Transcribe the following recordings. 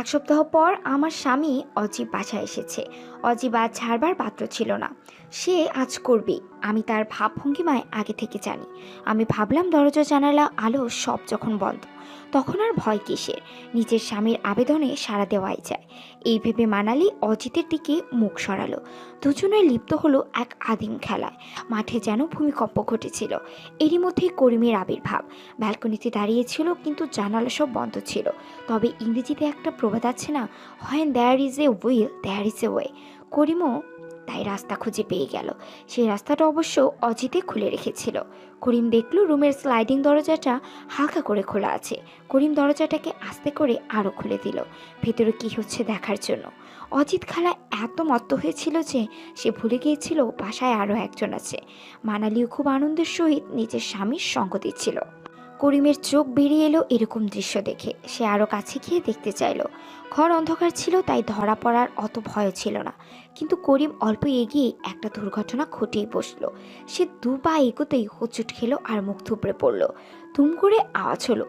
এক সপ্তাহ পর আমার স্বামী অজীব বাসায় এসেছে। অজীব আজ ছাড়বার পাত্র ছিল না। সে আজ করবেই। আমি তার ভাবভঙ্গিমায় আগে থেকে জানি। আমি ভাবলাম দরজা জানালা আলো সব যখন বন্ধ, তখন আর ভয় কিসের, নিজের স্বামীর আবেদনে সাড়া দেওয়াই যায়। এই ভেবে মানালি অজিতের দিকে মুখ সরালো। দুজনে লিপ্ত হলো এক আদিম খেলায়। মাঠে যেন ভূমিকম্প ঘটেছিল। এরই মধ্যে করিমের আবির্ভাব। ব্যালকনিতে দাঁড়িয়েছিল, কিন্তু জানালা সব বন্ধ ছিল। তবে ইংরেজিতে একটা প্রবাদ আছে না, when there is a will there is a way. করিমও তাই রাস্তা খুঁজে পেয়ে গেল। সেই রাস্তাটা অবশ্য অজিতে খুলে রেখেছিল। করিম দেখল রুমের স্লাইডিং দরজাটা হালকা করে খোলা আছে। করিম দরজাটাকে আস্তে করে আরও খুলে দিল, ভেতরে কি হচ্ছে দেখার জন্য। অজিত খালা এত মত্ত হয়েছিল যে সে ভুলে গিয়েছিল বাসায় আরও একজন আছে। মানালিও খুব আনন্দের সহিত নিজের স্বামীর সঙ্গ দিচ্ছিল। করিমের চোখ বেরিয়ে এলো এরকম দৃশ্য দেখে। সে আরও কাছে গিয়ে দেখতে চাইল। ঘর অন্ধকার ছিল, তাই ধরা পড়ার অত ভয় ছিল না। কিন্তু করিম অল্প এগিয়ে একটা দুর্ঘটনা ঘটিয়ে বসলো। সে দু পা এগোতেই হোঁচট খেলো আর মুখ থুবড়ে পড়ল। তুম করে আওয়াজ হলো।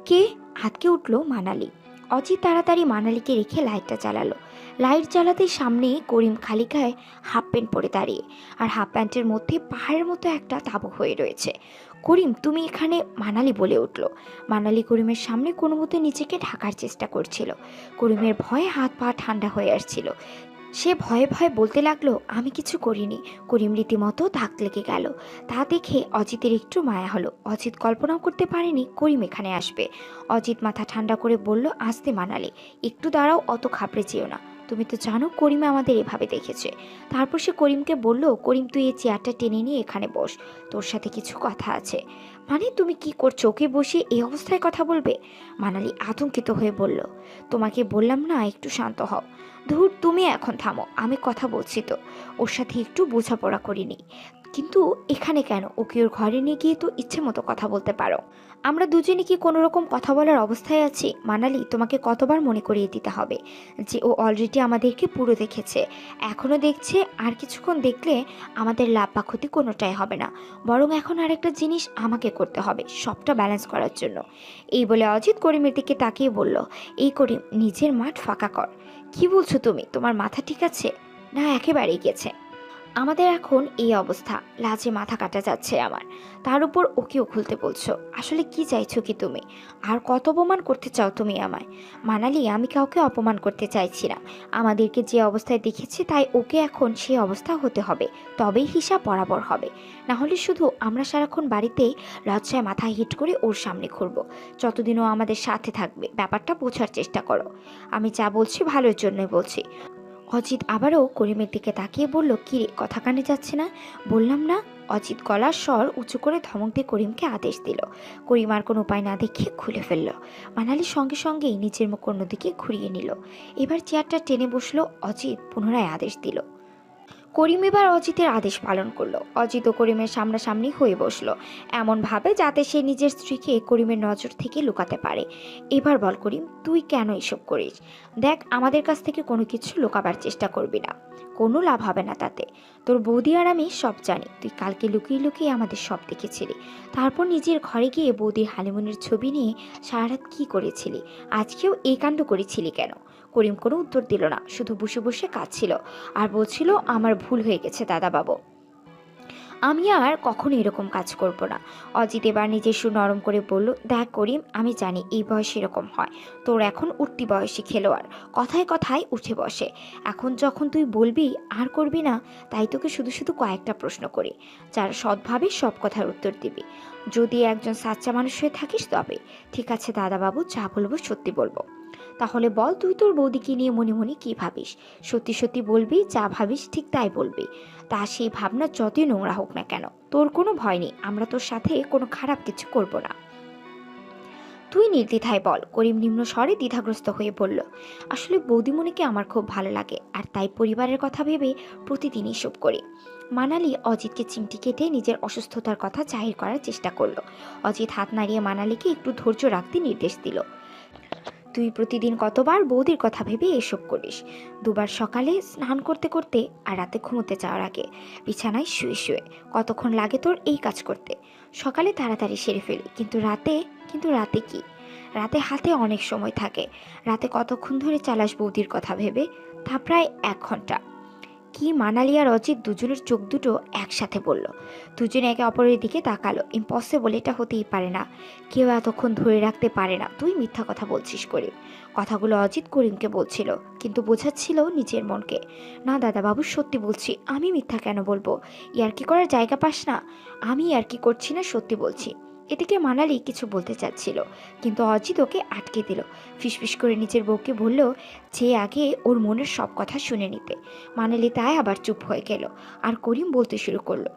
কে? আটকে উঠল মানালি। অজিত তাড়াতাড়ি মানালিকে রেখে লাইটটা জ্বালালো। লাইট জ্বালাতে সামনে করিম খালি গায়ে হাফ প্যান্ট পরে দাঁড়িয়ে, আর হাফ প্যান্টের মধ্যে পাহাড়ের মতো একটা তাঁবু হয়ে রয়েছে। করিম, তুমি এখানে? মানালি বলে উঠল। মানালি করিমের সামনে কোনো মতে নিজেকে ঢাকার চেষ্টা করছিল। করিমের ভয়ে হাত পা ঠান্ডা হয়ে আসছিল। সে ভয়ে ভয়ে বলতে লাগলো, আমি কিছু করিনি। করিম রীতিমতো ধাক লেগে গেল। তা দেখে অজিতের একটু মায়া হলো। অজিত কল্পনাও করতে পারেনি করিম এখানে আসবে। অজিত মাথা ঠান্ডা করে বলল, আস্তে মানালি, একটু দাঁড়াও, অত ঘাবড়ে যেও না। তুমি তো জানো করিম আমাদের এভাবে দেখেছে। তারপর সে করিমকে বলল, করিম তুই এই চেয়ারটা টেনে নিয়ে এখানে বস, তোর সাথে কিছু কথা আছে। মানে তুমি কি করছো? ওকে বসিয়ে এই অবস্থায় কথা বলবে? মানালি আতঙ্কিত হয়ে বলল, তোমাকে বললাম না একটু শান্ত হও। ধুর, তুমি এখন থামো, আমি কথা বলছি তো। ওর সাথে একটু বোঝাপড়া করিনি। কিন্তু এখানে কেন? ওকে ওর ঘরে নিয়ে গিয়ে তো ইচ্ছে মতো কথা বলতে পারো। আমরা দুজনে কি কোনো রকম কথা বলার অবস্থায় আছি? মানালি, তোমাকে কতবার মনে করিয়ে দিতে হবে যে ও অলরেডি আমাদেরকে পুরো দেখেছে, এখনও দেখছে। আর কিছুক্ষণ দেখলে আমাদের লাভ বা ক্ষতি কোনোটাই হবে না। বরং এখন আরেকটা জিনিস আমাকে করতে হবে সবটা ব্যালেন্স করার জন্য। এই বলে অজিত করিমের দিকে তাকিয়ে বলল, এই করিম, নিজের মাঠ ফাঁকা কর। কি বলছো তুমি? তোমার মাথা ঠিক আছে? না, একেবারেই গেছে। আমাদের এখন এই অবস্থা, লাজে মাথা কাটা যাচ্ছে আমার। তার উপর ওকেও খুলতে বলছো। আসলে কি চাইছো কি তুমি? আর কত অপমান করতে চাও তুমি আমায়? মানালি, আমি কাউকে অপমান করতে চাইছি না। আমাদেরকে যে অবস্থায় দেখেছি তাই ওকে এখন সেই অবস্থা হতে হবে, তবেই হিসাব বরাবর হবে। না হলে শুধু আমরা সারাক্ষণ বাড়িতে লজ্জায় মাথা হিট করে ওর সামনে ঘুরবো। যতদিন ও আমাদের সাথে থাকবে ব্যাপারটা বোঝার চেষ্টা করো। আমি যা বলছি ভালোর জন্যই বলছি। অজিত আবারও করিমের দিকে তাকিয়ে বলল, কিরে, কথা কানে যাচ্ছে না? বললাম না। অজিত গলার স্বর উঁচু করে ধমক দিয়ে করিমকে আদেশ দিল। করিম আর কোনো উপায় না দেখে খুলে ফেলল। মানালির সঙ্গে সঙ্গেই নিচের মুখ অন্যদিকে ঘুরিয়ে নিল। এবার চেয়ারটা টেনে বসলো। অজিত পুনরায় আদেশ দিল। করিম এবার অজিতের আদেশ পালন করলো। অজিত ও করিমের সামনাসামনি হয়ে বসলো, এমনভাবে যাতে সে নিজের স্ত্রীকে করিমের নজর থেকে লুকাতে পারে। এবার বল করিম, তুই কেন এসব করিস? দেখ, আমাদের কাছ থেকে কোনো কিছু লুকাবার চেষ্টা করবি না, কোনো লাভ হবে না তাতে। তোর বৌদি আর আমি সব জানি। তুই কালকে লুকিয়ে লুকিয়ে আমাদের সব দেখেছিলি। তারপর নিজের ঘরে গিয়ে বৌদির হানিমুনের ছবি নিয়ে সারা রাত কী করেছিলি? আজকেও এই কাণ্ড করেছিলি কেন? করিম কোনো উত্তর দিল না, শুধু বসে বসে কাঁদছিল আর বলছিল, আমার ভুল হয়ে গেছে দাদাবাবু, আমি আর কখনো এরকম কাজ করব না। অজিত এবার নিজের সুর নরম করে বলল, দেখ করিম, আমি জানি এই বয়সে এরকম হয়। তোর এখন উঠতি বয়সী খেলোয়াড়, কথায় কথায় উঠে বসে। এখন যখন তুই বলবি আর করবি না, তাই তোকে শুধু শুধু কয়েকটা প্রশ্ন করি, যারা সৎভাবে সব কথার উত্তর দিবি। যদি একজন সাচ্চা মানুষ হয়ে থাকিস তবে। ঠিক আছে দাদাবাবু, যা বলবো সত্যি বলবো। তাহলে বল, তুই তোর বৌদিকে নিয়ে মনে মনে কী ভাবিস? সত্যি সত্যি বলবি, যা ভাবিস ঠিক তাই বলবি। তা সেই ভাবনা যতই নোংরা হোক না কেন, তোর কোনো ভয় নেই, আমরা তোর সাথে কোনো খারাপ কিছু করব না। তুই নির্দ্বিধায় বল। করিম নিম্ন স্বরে দ্বিধাগ্রস্ত হয়ে বলল, আসলে বৌদিমণিকে আমার খুব ভালো লাগে, আর তাই পরিবারের কথা ভেবে প্রতিদিন এসব করি। মানালি অজিতকে চিমটি কেটে নিজের অসুস্থতার কথা জাহির করার চেষ্টা করলো। অজিত হাত নাড়িয়ে মানালিকে একটু ধৈর্য রাখতে নির্দেশ দিল। তুই প্রতিদিন কতবার বৌদির কথা ভেবে এসব করিস? দুবার সকালে স্নান করতে করতে আর রাতে ঘুমোতে যাওয়ার আগে, বিছানায় শুয়ে শুয়ে। কতক্ষণ লাগে তোর এই কাজ করতে? সকালে তাড়াতাড়ি সেরে ফেলি, কিন্তু রাতে কি? রাতে হাতে অনেক সময় থাকে। রাতে কতক্ষণ ধরে চালাস বৌদির কথা ভেবে? তা প্রায় 1 ঘন্টা। কি মানালি আর অজিত দুজনের চোখ দুটো একসাথে বলল। দুজনে একে অপরের দিকে তাকালো। ইম্পসিবল, এটা হতেই পারে না। কেউ এতক্ষণ ধরে রাখতে পারে না। তুই মিথ্যা কথা বলছিস করিম। কথাগুলো অজিত করিমকে বলছিল, কিন্তু বোঝাচ্ছিল নিজের মনকে। না দাদা বাবু, সত্যি বলছি। আমি মিথ্যা কেন বলবো? ইয়ার্কি করার জায়গা পাস না? আমি ইয়ার্কি করছি না, সত্যি বলছি। এদিকে মানালি কিছু বলতে চাচ্ছিল, কিন্তু অজিত ওকে আটকে দিল। ফিসফিস করে নিজের বউকে বলল যে আগে ওর মনের সব কথা শুনে নিতে। মানালি তাই আবার চুপ হয়ে গেল, আর করিম বলতে শুরু করলো।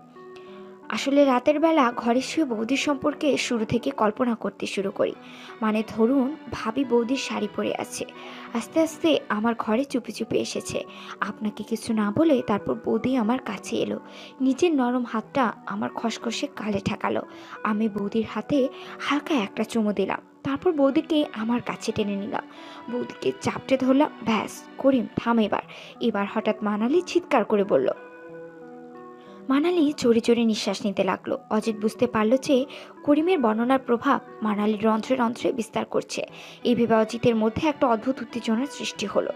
আসলে রাতের বেলা ঘরে শুয়ে বৌদির সম্পর্কে শুরু থেকে কল্পনা করতে শুরু করি। মানে ধরুন, ভাবি বৌদির শাড়ি পরে আছে, আস্তে আস্তে আমার ঘরে চুপি চুপি এসেছে, আপনাকে কিছু না বলে। তারপর বৌদি আমার কাছে এলো, নিজের নরম হাতটা আমার খসখসে গালে ঠেকালো। আমি বৌদির হাতে হালকা একটা চুমু দিলাম। তারপর বৌদিকে আমার কাছে টেনে নিলাম, বৌদিকে চাপটে ধরলাম। ব্যাস করিম, থাম এবার। এবার হঠাৎ মানালি চিৎকার করে বলল। মানালি চড়ে চড়ে নিঃশ্বাস নিতে লাগলো। অজিত বুঝতে পারল যে করিমের বর্ণনার প্রভাব মানালির রন্ধ্রে রন্ধ্রে বিস্তার করছে। এই ভেবে অজিতের মধ্যে একটা অদ্ভুত উত্তেজনার সৃষ্টি হলো।